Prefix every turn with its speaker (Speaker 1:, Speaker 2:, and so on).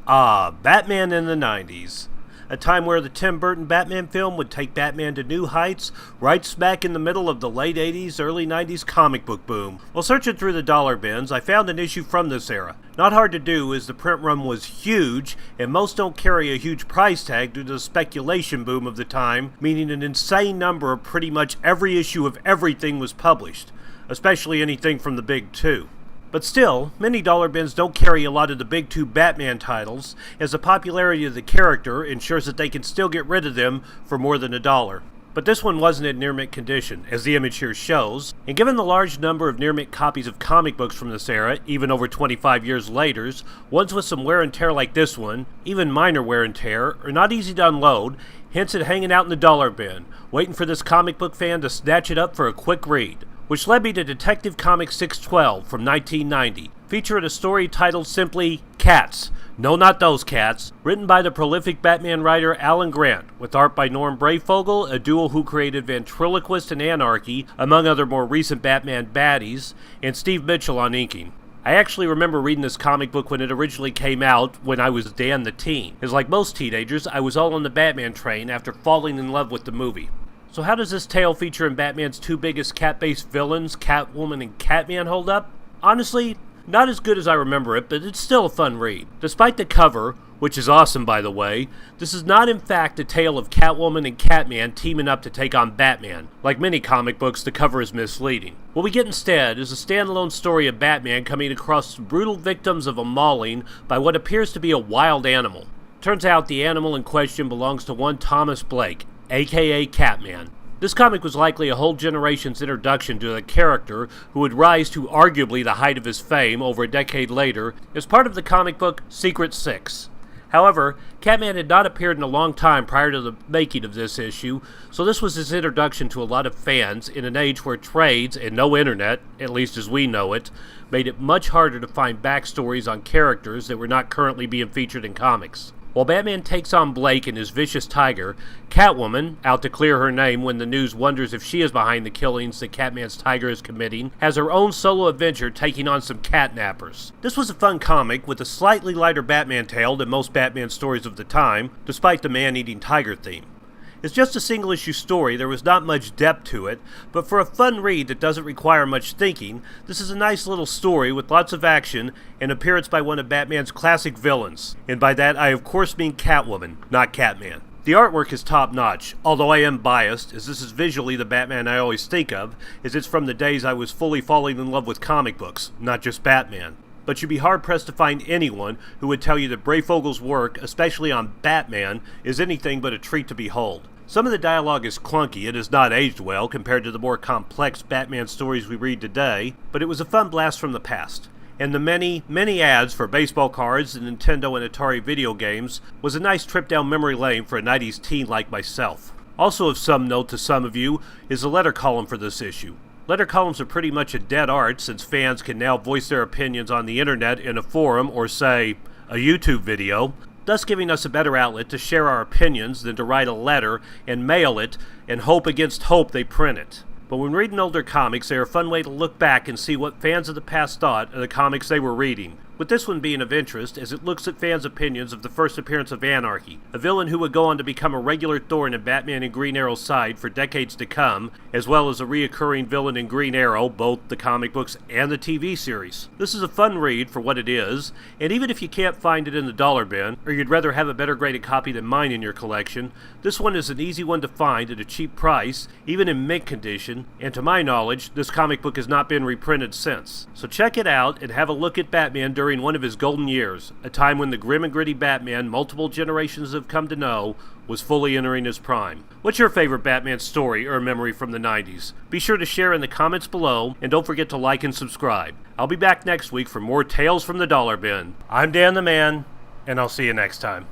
Speaker 1: Batman in the 90s. A time where the Tim Burton Batman film would take Batman to new heights, right smack in the middle of the late 80s, early 90s comic book boom. While searching through the dollar bins, I found an issue from this era. Not hard to do, as the print run was huge, and most don't carry a huge price tag due to the speculation boom of the time, meaning an insane number of pretty much every issue of everything was published, especially anything from the big two. But still, many dollar bins don't carry a lot of the big two Batman titles, as the popularity of the character ensures that they can still get rid of them for more than $1. But this one wasn't in near-mint condition, as the image here shows, and given the large number of near-mint copies of comic books from this era, even over 25 years later, ones with some wear and tear like this one, even minor wear and tear, are not easy to unload, hence it hanging out in the dollar bin, waiting for this comic book fan to snatch it up for a quick read. Which led me to Detective Comics 612 from 1990, featuring a story titled simply Cats. No, not those cats. Written by the prolific Batman writer Alan Grant, with art by Norm Breyfogle, a duo who created Ventriloquist and Anarchy, among other more recent Batman baddies, and Steve Mitchell on inking. I actually remember reading this comic book when it originally came out when I was Dan the Teen. As like most teenagers, I was all on the Batman train after falling in love with the movie. So how does this tale featuring Batman's two biggest cat-based villains, Catwoman and Catman, hold up? Honestly, not as good as I remember it, but it's still a fun read. Despite the cover, which is awesome by the way, this is not in fact a tale of Catwoman and Catman teaming up to take on Batman. Like many comic books, the cover is misleading. What we get instead is a standalone story of Batman coming across the brutal victims of a mauling by what appears to be a wild animal. Turns out the animal in question belongs to one Thomas Blake, aka Catman. This comic was likely a whole generation's introduction to the character who would rise to arguably the height of his fame over a decade later as part of the comic book Secret Six. However, Catman had not appeared in a long time prior to the making of this issue, so this was his introduction to a lot of fans in an age where trades and no internet, at least as we know it, made it much harder to find backstories on characters that were not currently being featured in comics. While Batman takes on Blake and his vicious tiger, Catwoman, out to clear her name when the news wonders if she is behind the killings that Catman's tiger is committing, has her own solo adventure taking on some catnappers. This was a fun comic with a slightly lighter Batman tale than most Batman stories of the time, despite the man-eating tiger theme. It's just a single-issue story, there was not much depth to it, but for a fun read that doesn't require much thinking, this is a nice little story with lots of action and appearance by one of Batman's classic villains. And by that I of course mean Catwoman, not Catman. The artwork is top-notch, although I am biased, as this is visually the Batman I always think of, as it's from the days I was fully falling in love with comic books, not just Batman. But you'd be hard-pressed to find anyone who would tell you that Breyfogle's work, especially on Batman, is anything but a treat to behold. Some of the dialogue is clunky and has not aged well compared to the more complex Batman stories we read today, but it was a fun blast from the past. And the many, many ads for baseball cards and Nintendo and Atari video games was a nice trip down memory lane for a 90s teen like myself. Also of some note to some of you is the letter column for this issue. Letter columns are pretty much a dead art since fans can now voice their opinions on the internet in a forum or, say, a YouTube video, thus giving us a better outlet to share our opinions than to write a letter and mail it and hope against hope they print it. But when reading older comics, they are a fun way to look back and see what fans of the past thought of the comics they were reading. With this one being of interest, as it looks at fans' opinions of the first appearance of Anarchy, a villain who would go on to become a regular thorn in Batman and Green Arrow's side for decades to come, as well as a reoccurring villain in Green Arrow, both the comic books and the TV series. This is a fun read for what it is, and even if you can't find it in the dollar bin, or you'd rather have a better graded copy than mine in your collection, this one is an easy one to find at a cheap price, even in mint condition, and to my knowledge, this comic book has not been reprinted since. So check it out and have a look at Batman during one of his golden years, a time when the grim and gritty Batman multiple generations have come to know was fully entering his prime. What's your favorite Batman story or memory from the 90s? Be sure to share in the comments below, and don't forget to like and subscribe. I'll be back next week for more Tales from the Dollar Bin. I'm Dan the Man, and I'll see you next time.